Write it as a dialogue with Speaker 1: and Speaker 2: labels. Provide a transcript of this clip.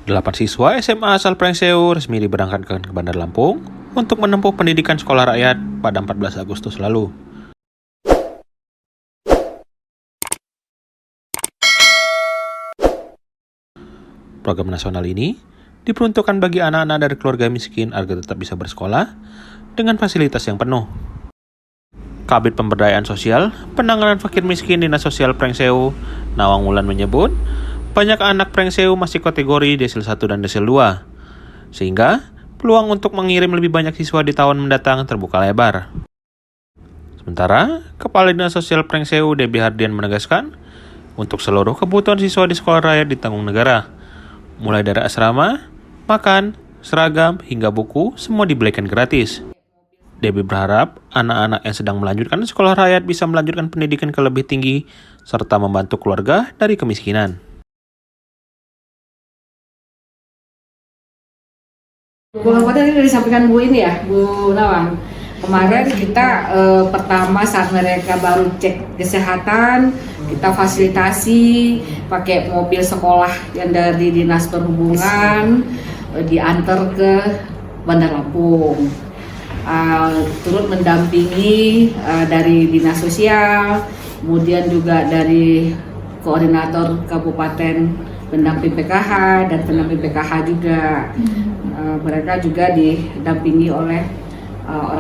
Speaker 1: 8 siswa SMA asal Prengseu resmi diberangkatkan ke Bandar Lampung untuk menempuh pendidikan sekolah rakyat pada 14 Agustus lalu. Program nasional ini diperuntukkan bagi anak-anak dari keluarga miskin agar tetap bisa bersekolah dengan fasilitas yang penuh. Kabid Pemberdayaan Sosial, Penanganan Fakir Miskin Dinas Sosial Prengseu, Nawang Wulan menyebut, banyak anak Prengseu masih kategori Desil 1 dan Desil 2, sehingga peluang untuk mengirim lebih banyak siswa di tahun mendatang terbuka lebar. Sementara, Kepala Dinas Sosial Prengseu, Debbie Hardian menegaskan, untuk seluruh kebutuhan siswa di sekolah rakyat ditanggung negara, mulai dari asrama, makan, seragam, hingga buku, semua dibelikan gratis. Debbie berharap anak-anak yang sedang melanjutkan sekolah rakyat bisa melanjutkan pendidikan ke lebih tinggi serta membantu keluarga dari kemiskinan.
Speaker 2: Tadi disampaikan Bu ini ya, Bu Nawang. Kemarin kita pertama saat mereka baru cek kesehatan, kita fasilitasi pakai mobil sekolah yang dari Dinas Perhubungan diantar ke Bandar Lampung. Turut mendampingi dari Dinas Sosial, kemudian juga dari Koordinator Kabupaten pendamping PKH dan pendamping PKH juga. Mereka juga didampingi oleh orang